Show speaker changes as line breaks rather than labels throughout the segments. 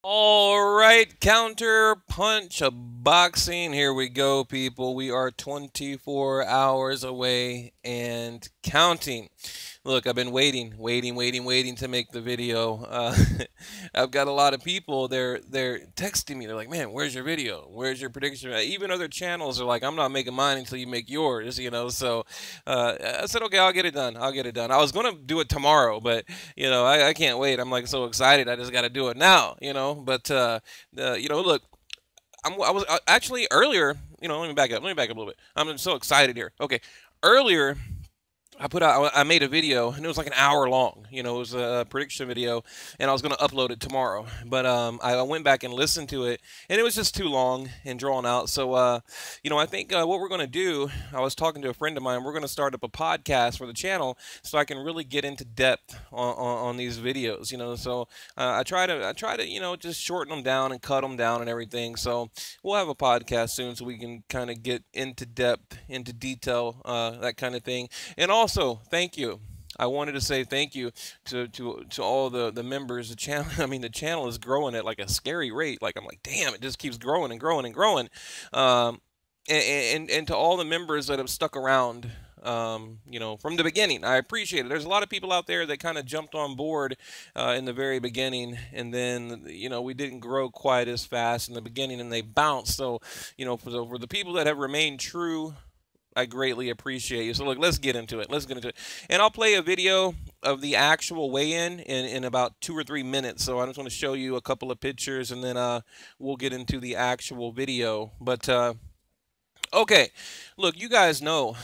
All right, counter punch a boxing. Here we go, people. We are 24 hours away and counting. Look, I've been waiting to make the video. I've got a lot of people. They're texting me. They're like, "Man, where's your video? Where's your prediction?" Even other channels are like, "I'm not making mine until you make yours." So I said, "Okay, I'll get it done. I'll get it done." I was gonna do it tomorrow, but I can't wait. I'm like so excited. I just got to do it now. But look, I was actually earlier. Let me back up. Let me back up a little bit. I'm so excited here. Okay, earlier I made a video and it was like an hour long. It was a prediction video, and I was going to upload it tomorrow. But I went back and listened to it, and it was just too long and drawn out. So I think what we're going to do. I was talking to a friend of mine. We're going to start up a podcast for the channel so I can really get into depth on these videos. So I try to just shorten them down and cut them down and everything. So we'll have a podcast soon so we can kind of get into depth, into detail, that kind of thing. And also, thank you. I wanted to say thank you to all the members. The channel, I mean, the channel is growing at like a scary rate. Like I'm like, damn, it just keeps growing and growing and growing. And to all the members that have stuck around, from the beginning, I appreciate it. There's a lot of people out there that kind of jumped on board in the very beginning, and then we didn't grow quite as fast in the beginning, and they bounced. So for the people that have remained true, I greatly appreciate you. So look, let's get into it. Let's get into it. And I'll play a video of the actual weigh-in in about 2 or 3 minutes. So I just want to show you a couple of pictures, and then we'll get into the actual video. But okay, look, you guys you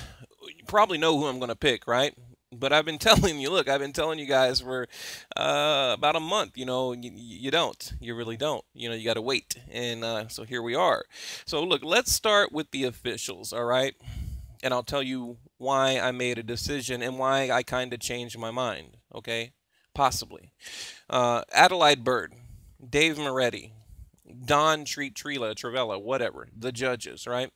probably know who I'm going to pick, right? But I've been telling you, look, I've been telling you guys for about a month, you don't. You really don't. You got to wait. And so here we are. So look, let's start with the officials, all right? And I'll tell you why I made a decision and why I kind of changed my mind, okay? Possibly. Adelaide Bird, Dave Moretti, Don Trivella, whatever, the judges, right?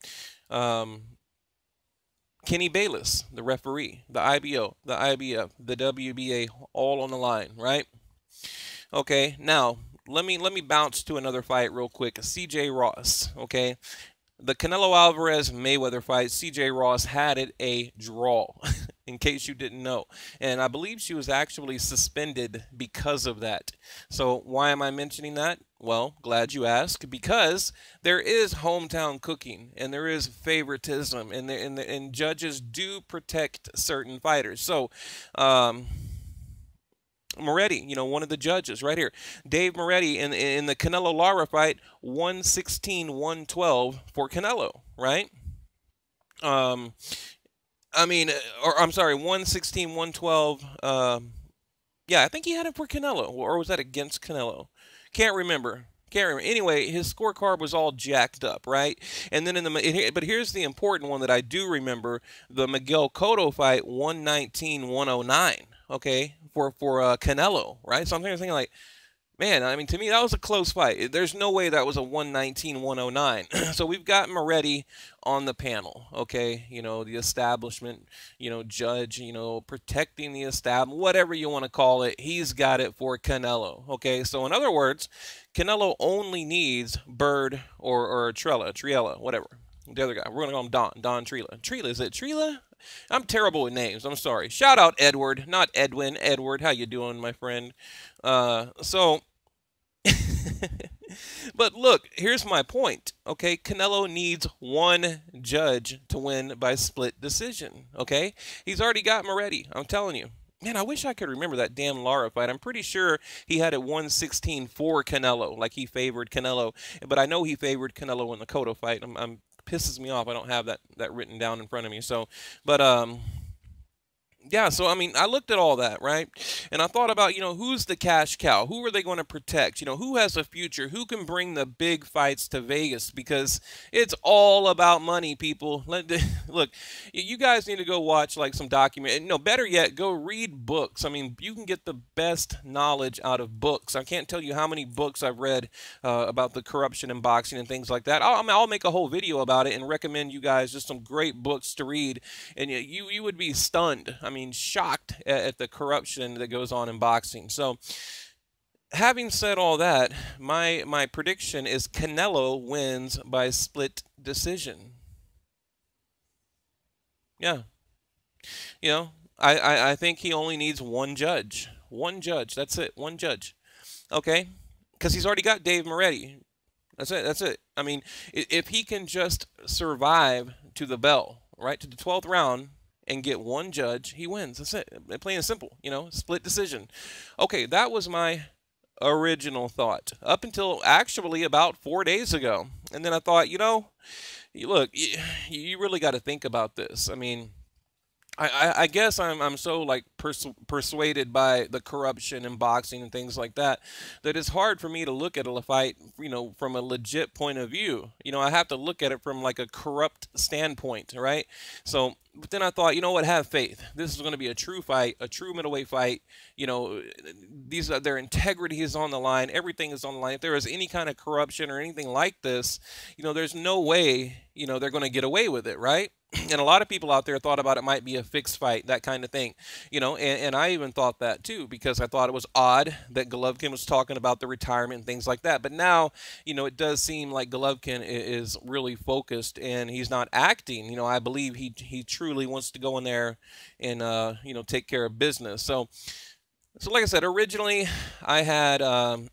Kenny Bayless, the referee, the IBO, the IBF, the WBA, all on the line, right? Okay, now let me bounce to another fight real quick. CJ Ross, okay? The Canelo Alvarez Mayweather fight, CJ Ross had it a draw, in case you didn't know. And I believe she was actually suspended because of that. So why am I mentioning that? Well, glad you asked, because there is hometown cooking and there is favoritism, and judges do protect certain fighters. So, Moretti, one of the judges right here. Dave Moretti in the Canelo Lara fight, 116-112 for Canelo, right? I mean, or I'm sorry, 116-112. Yeah, I think he had it for Canelo, or was that against Canelo? Can't remember. Can't remember. Anyway, his scorecard was all jacked up, right? And then but here's the important one that I do remember: the Miguel Cotto fight, 119-109. Okay, for Canelo, right? So I'm thinking like, man, I mean, to me that was a close fight. There's no way that was a 119-109. So we've got Moretti on the panel, okay? The establishment, judge, protecting the establishment, whatever you want to call it. He's got it for Canelo, okay? So in other words, Canelo only needs Bird or Triella, whatever. The other guy, we're gonna call him Don Trila. Trila, is it Trila? I'm terrible with names. I'm sorry. Shout out Edward, not Edwin. Edward, how you doing, my friend? So, but look, here's my point. Okay, Canelo needs one judge to win by split decision. Okay, he's already got Moretti. I'm telling you. Man, I wish I could remember that damn Lara fight. I'm pretty sure he had it 116 for Canelo, like he favored Canelo. But I know he favored Canelo in the Cotto fight. I'm pisses me off. I don't have that written down in front of me. So, but yeah, so I mean, I looked at all that, right? And I thought about, who's the cash cow? Who are they going to protect? Who has a future? Who can bring the big fights to Vegas? Because it's all about money, people. Look, you guys need to go watch like some document. No, better yet, go read books. I mean, you can get the best knowledge out of books. I can't tell you how many books I've read about the corruption in boxing and things like that. I'll make a whole video about it and recommend you guys just some great books to read, and you would be stunned. I mean, shocked at the corruption that goes on in boxing. So having said all that, my prediction is Canelo wins by split decision. Yeah, you know, I think he only needs one judge. One judge. That's it. One judge. Okay, because he's already got Dave Moretti. That's it. That's it. I mean, if he can just survive to the bell, right, to the 12th round, and get one judge, he wins. That's it. Plain and simple. Split decision. Okay, that was my original thought up until actually about 4 days ago, and then I thought, look, you really got to think about this. I mean, I guess I'm so like persuaded by the corruption in boxing and things like that that it's hard for me to look at a fight, from a legit point of view. I have to look at it from like a corrupt standpoint, right? So, but then I thought, you know what? Have faith. This is going to be a true fight, a true middleweight fight. Their integrity is on the line. Everything is on the line. If there is any kind of corruption or anything like this, there's no way, they're going to get away with it, right? And a lot of people out there thought about it might be a fixed fight, that kind of thing, and I even thought that too, because I thought it was odd that Golovkin was talking about the retirement and things like that. But now, it does seem like Golovkin is really focused and he's not acting. I believe he truly wants to go in there and, take care of business. So like I said, originally I had, I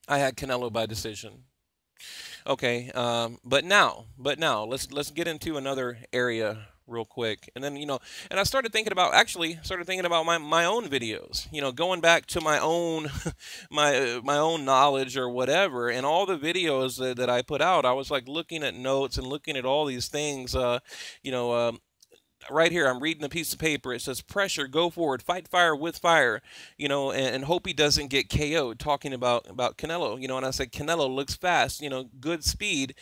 had Canelo by decision. Okay, but now let's get into another area real quick, and then and I started thinking about my own videos, going back to my own my own knowledge or whatever, and all the videos that I put out. I was like looking at notes and looking at all these things, right here, I'm reading a piece of paper. It says, pressure, go forward, fight fire with fire, and hope he doesn't get KO'd, talking about Canelo, and I said, Canelo looks fast, good speed.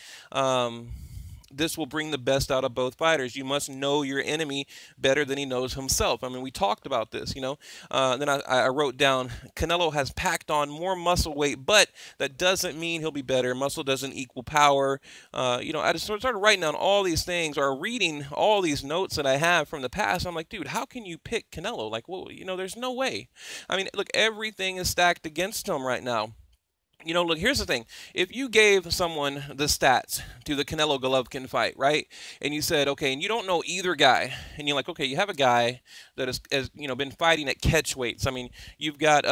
This will bring the best out of both fighters. You must know your enemy better than he knows himself. I mean, we talked about this, Then I wrote down, Canelo has packed on more muscle weight, but that doesn't mean he'll be better. Muscle doesn't equal power. I just started writing down all these things, or reading all these notes that I have from the past. I'm like, dude, how can you pick Canelo? Like, well, there's no way. I mean, look, everything is stacked against him right now. Look, here's the thing. If you gave someone the stats to the Canelo Golovkin fight, right, and you said, okay, and you don't know either guy, and you're like, okay, you have a guy that has been fighting at catch weights. I mean, you've got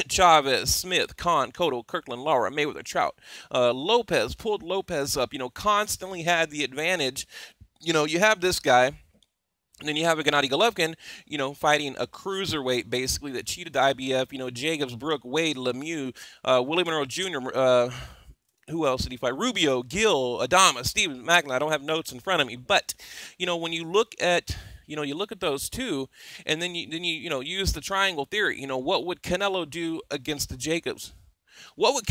Chavez, Smith, Khan, Cotto, Kirkland, Lara, Mayweather, Trout, Lopez, pulled Lopez up, constantly had the advantage. You have this guy. And then you have a Gennady Golovkin, fighting a cruiserweight, basically, that cheated the IBF. Jacobs, Brook, Wade, Lemieux, Willie Monroe Jr., who else did he fight? Rubio, Gill, Adama, Stevens, Magna. I don't have notes in front of me. But, when you look at, you look at those two, and then you use the triangle theory. What would Canelo do against the Jacobs? What would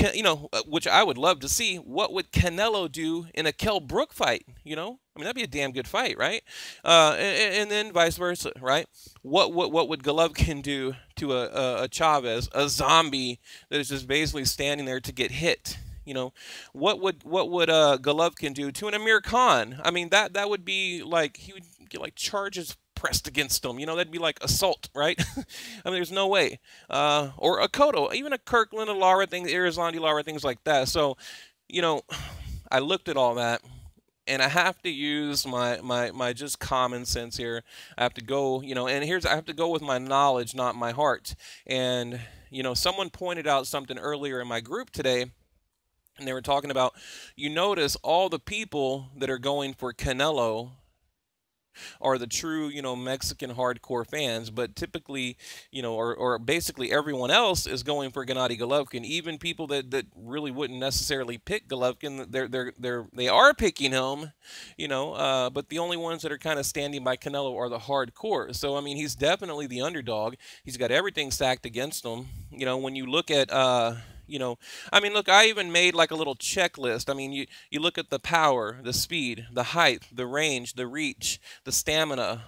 which I would love to see. What would Canelo do in a Kell Brook fight? I mean, that'd be a damn good fight, right? And then vice versa, right? What would Golovkin do to a Chavez, a zombie that is just basically standing there to get hit? What would Golovkin do to an Amir Khan? I mean, that would be like, he would get like charges pressed against him. That'd be like assault, right? I mean, there's no way. Or a Cotto, even a Kirkland, a Lara, Irizarry, Lara, things like that. So, I looked at all that, and I have to use my just common sense here. I have to go, and I have to go with my knowledge, not my heart. And, someone pointed out something earlier in my group today, and they were talking about, you notice all the people that are going for Canelo are the true, Mexican hardcore fans, but typically, or basically everyone else is going for Gennady Golovkin. Even people that really wouldn't necessarily pick Golovkin, they are picking him, but the only ones that are kind of standing by Canelo are the hardcore. So, I mean, he's definitely the underdog. He's got everything stacked against him. When you look at, I mean, look, I even made like a little checklist. I mean, you look at the power, the speed, the height, the range, the reach, the stamina,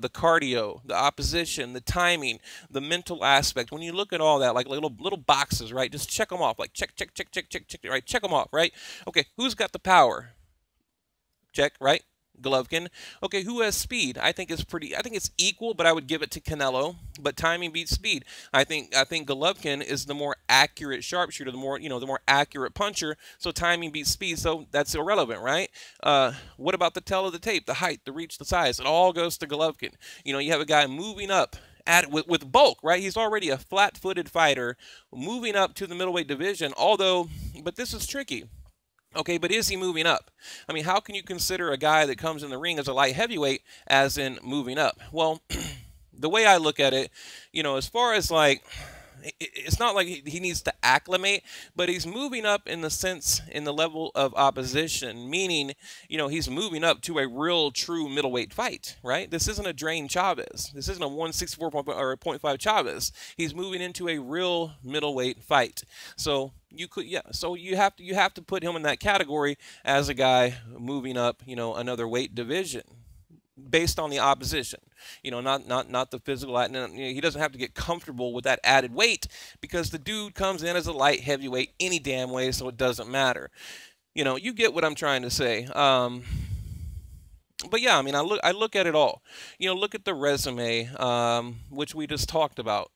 the cardio, the opposition, the timing, the mental aspect. When you look at all that, like little boxes, right? Just check them off. Like check, right? Check them off, right? Okay, who's got the power? Check, right? Golovkin. Okay, who has speed? I think it's equal, but I would give it to Canelo. But timing beats speed. I think Golovkin is the more accurate sharpshooter, the more accurate puncher. So timing beats speed. So that's irrelevant, right? What about the tell of the tape, the height, the reach, the size? It all goes to Golovkin. You have a guy moving up with bulk, right? He's already a flat-footed fighter moving up to the middleweight division. But this is tricky. Okay, but is he moving up? I mean, how can you consider a guy that comes in the ring as a light heavyweight as in moving up? Well, the way I look at it, as far as like, it's not like he needs to acclimate, but he's moving up in the level of opposition, meaning, he's moving up to a real true middleweight fight, right? This isn't a Drain Chavez. This isn't a 164.5 Chavez. He's moving into a real middleweight fight. So you have to put him in that category as a guy moving up, another weight division, based on the opposition, not the physical. He doesn't have to get comfortable with that added weight because the dude comes in as a light heavyweight any damn way, so it doesn't matter. You get what I'm trying to say. But yeah, I mean, I look at it all. Look at the resume, which we just talked about.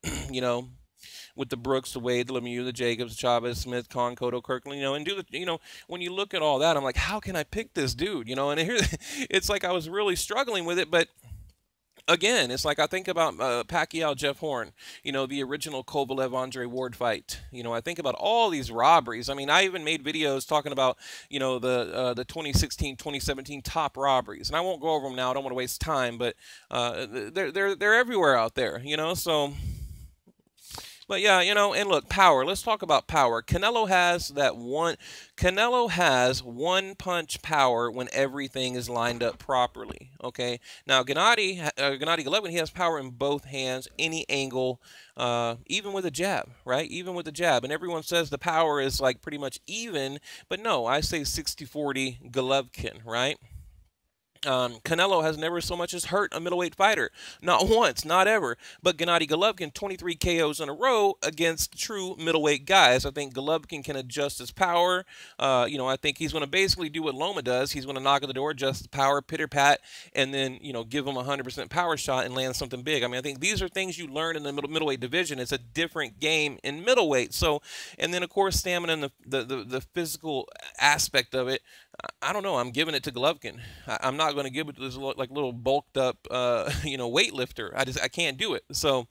With the Brooks, the Wade, the Lemieux, the Jacobs, Chavez, Smith, Khan, Cotto, Kirkland, when you look at all that, I'm like, how can I pick this dude? And here, it's like I was really struggling with it, but again, it's like I think about Pacquiao, Jeff Horn, the original Kovalev, Andre Ward fight. I think about all these robberies. I mean, I even made videos talking about, the 2016, 2017 top robberies, and I won't go over them now. I don't want to waste time, but they're everywhere out there, so. But yeah, and look, power. Let's talk about power. Canelo has one punch power when everything is lined up properly. Okay. Now Gennady Golovkin, he has power in both hands, any angle, even with a jab, right? Even with a jab. And everyone says the power is like pretty much even, but no, I say 60-40 Golovkin, right? Canelo has never so much as hurt a middleweight fighter. Not once, not ever. But Gennady Golovkin, 23 KOs in a row against true middleweight guys. I think Golovkin can adjust his power. I think he's going to basically do what Loma does. He's going to knock at the door, adjust the power, pitter-pat, and then, give him a 100% power shot and land something big. I mean, I think these are things you learn in the middleweight division. It's a different game in middleweight. So, and then, of course, stamina and the physical aspect of it. I don't know. I'm giving it to Golovkin. I'm not going to give it to this little bulked up, weightlifter. I can't do it. So,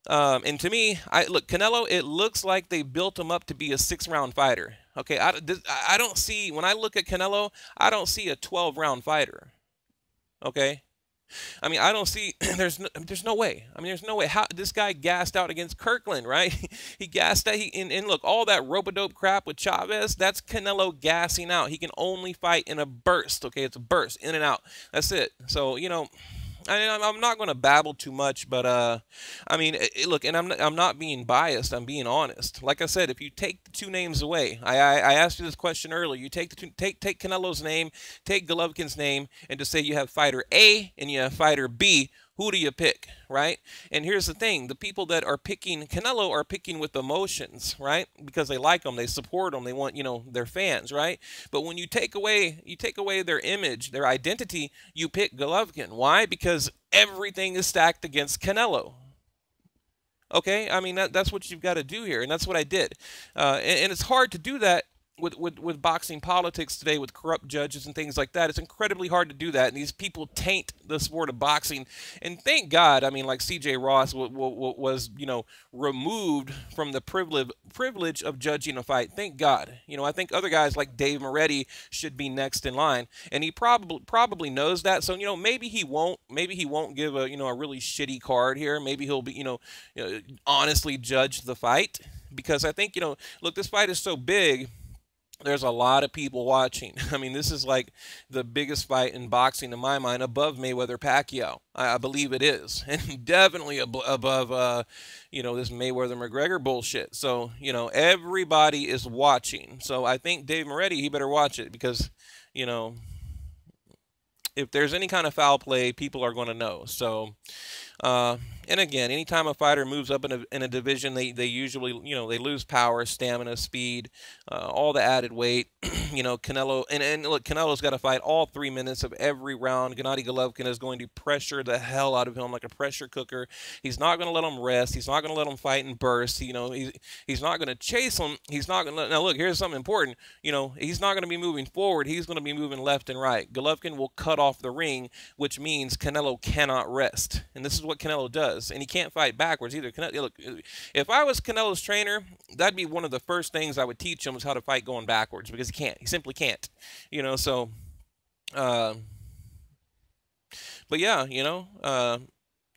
and to me, look, Canelo. It looks like they built him up to be a 6-round fighter. Okay, I don't see, when I look at Canelo, I don't see a 12-round fighter. Okay. I mean, I don't see, there's no way. I mean, there's no way. How this guy gassed out against Kirkland, right? He gassed out. And look, all that rope-a-dope crap with Chavez, that's Canelo gassing out. He can only fight in a burst, okay? It's a burst, in and out. That's it. So, I'm not going to babble too much, but I mean, look, and I'm not being biased. I'm being honest. Like I said, if you take the two names away, I asked you this question earlier. You take take Canelo's name, take Golovkin's name, and just say you have fighter A and you have fighter B. Who do you pick, right? And here's the thing. The people that are picking Canelo are picking with emotions, right? Because they like him, they support him, they want, their fans, right? But when you take away their image, their identity, you pick Golovkin. Why? Because everything is stacked against Canelo. Okay? I mean, that's what you've got to do here, and that's what I did. And it's hard to do that with boxing politics today, with corrupt judges and things like that. It's incredibly hard to do that, and these people taint the sport of boxing. And thank God, I mean, like C.J. Ross was removed from the privilege of judging a fight. Thank God. I think other guys like Dave Moretti should be next in line, and he probably knows that. So maybe he won't give a really shitty card here. Maybe he'll be honestly judge the fight, because I think look, this fight is so big. There's a lot of people watching. I mean, this is like the biggest fight in boxing in my mind, above Mayweather-Pacquiao. I believe it is, and definitely above, this Mayweather-McGregor bullshit. So, everybody is watching. So I think Dave Moretti, he better watch it, because, if there's any kind of foul play, people are going to know. So, Uh, and again, anytime a fighter moves up in a division, they usually, they lose power, stamina, speed, all the added weight. Canelo, and look, Canelo's got to fight all 3 minutes of every round. Gennady Golovkin is going to pressure the hell out of him like a pressure cooker. He's not going to let him rest. He's not going to let him fight and burst. He's not going to chase him. He's not going to. Now, look, here's something important. He's not going to be moving forward. He's going to be moving left and right. Golovkin will cut off the ring, which means Canelo cannot rest. And this is what Canelo does. And he can't fight backwards either. Look, if I was Canelo's trainer, that'd be one of the first things I would teach him is how to fight going backwards, because he can't. He simply can't. So. But yeah,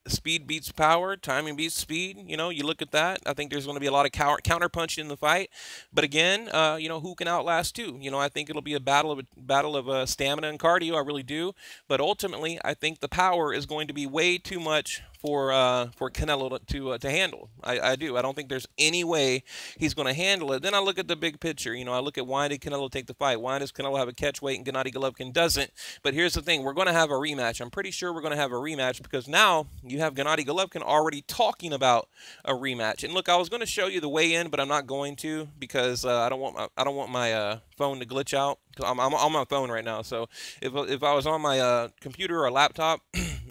speed beats power, timing beats speed. You look at that. I think there's going to be a lot of counter punching in the fight. But again, who can outlast two? I think it'll be a battle of stamina and cardio. I really do. But ultimately, I think the power is going to be way too much for Canelo to handle. I do. I don't think there's any way he's going to handle it. Then I look at the big picture. I look at why did Canelo take the fight? Why does Canelo have a catch weight and Gennady Golovkin doesn't? But here's the thing. We're going to have a rematch. I'm pretty sure we're going to have a rematch because now you have Gennady Golovkin already talking about a rematch. And look, I was going to show you the weigh-in, but I'm not going to because I don't want my phone to glitch out. I'm on my phone right now, so if I was on my computer or laptop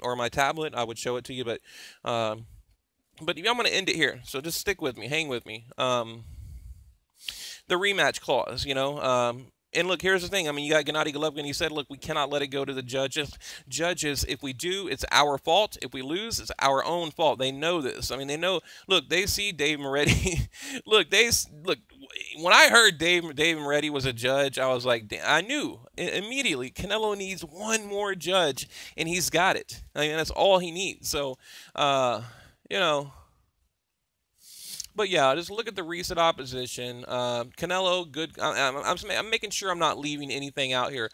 or my tablet, I would show it to you. But I'm going to end it here, so just stick with me, hang with me. The rematch clause, and look, here's the thing. I mean, you got Gennady Golovkin. He said, look, we cannot let it go to the judges. Judges, if we do, it's our fault. If we lose, it's our own fault. They know this. I mean, they know. Look, they see Dave Moretti. look. When I heard Dave Moretti was a judge, I was like, I knew immediately Canelo needs one more judge, and he's got it. I mean, that's all he needs. So, you know. But yeah, just look at the recent opposition. Canelo, good. I'm making sure I'm not leaving anything out here.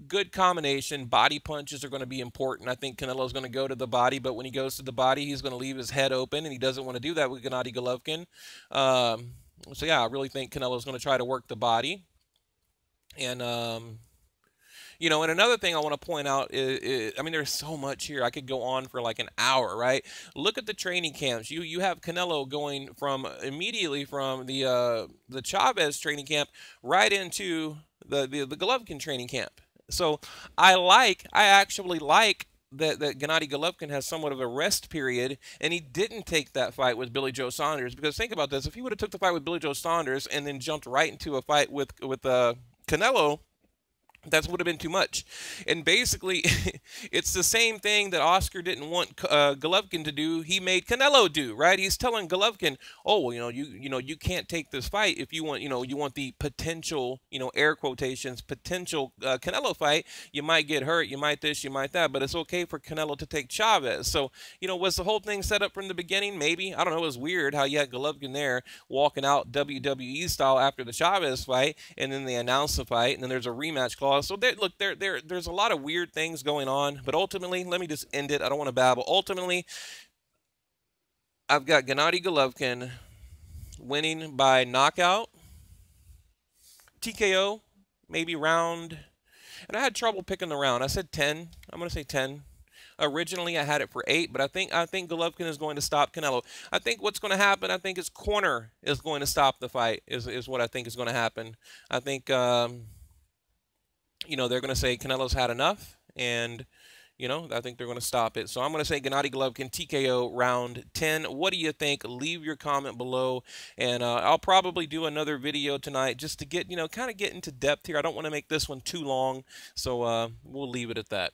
Good combination. Body punches are going to be important. I think Canelo's going to go to the body, but when he goes to the body, he's going to leave his head open, and he doesn't want to do that with Gennady Golovkin. So yeah, I really think Canelo's going to try to work the body. And and another thing I want to point out is, I mean, there's so much here. I could go on for like an hour, right? Look at the training camps. You have Canelo going from immediately from the Chavez training camp right into the Golovkin training camp. So I actually like that Gennady Golovkin has somewhat of a rest period, and he didn't take that fight with Billy Joe Saunders. Because think about this: if he would have took the fight with Billy Joe Saunders and then jumped right into a fight with Canelo, that would have been too much. And basically, it's the same thing that Oscar didn't want Golovkin to do. He made Canelo do, right? He's telling Golovkin, oh, well, you can't take this fight if you want, you want the potential, air quotations, potential Canelo fight. You might get hurt, you might this, you might that, but it's okay for Canelo to take Chavez. So, was the whole thing set up from the beginning? Maybe. I don't know. It was weird how you had Golovkin there walking out WWE style after the Chavez fight, and then they announced the fight, and then there's a rematch clause. So there's a lot of weird things going on, but ultimately, let me just end it. I don't want to babble. Ultimately, I've got Gennady Golovkin winning by knockout, TKO, maybe round. And I had trouble picking the round. I said 10. I'm going to say 10. Originally, I had it for 8, but I think Golovkin is going to stop Canelo. I think what's going to happen, I think his corner is going to stop the fight, is what I think is going to happen. I think they're going to say Canelo's had enough, and, I think they're going to stop it. So I'm going to say Gennady Golovkin, TKO, round 10. What do you think? Leave your comment below, and I'll probably do another video tonight just to get, kind of get into depth here. I don't want to make this one too long, so we'll leave it at that.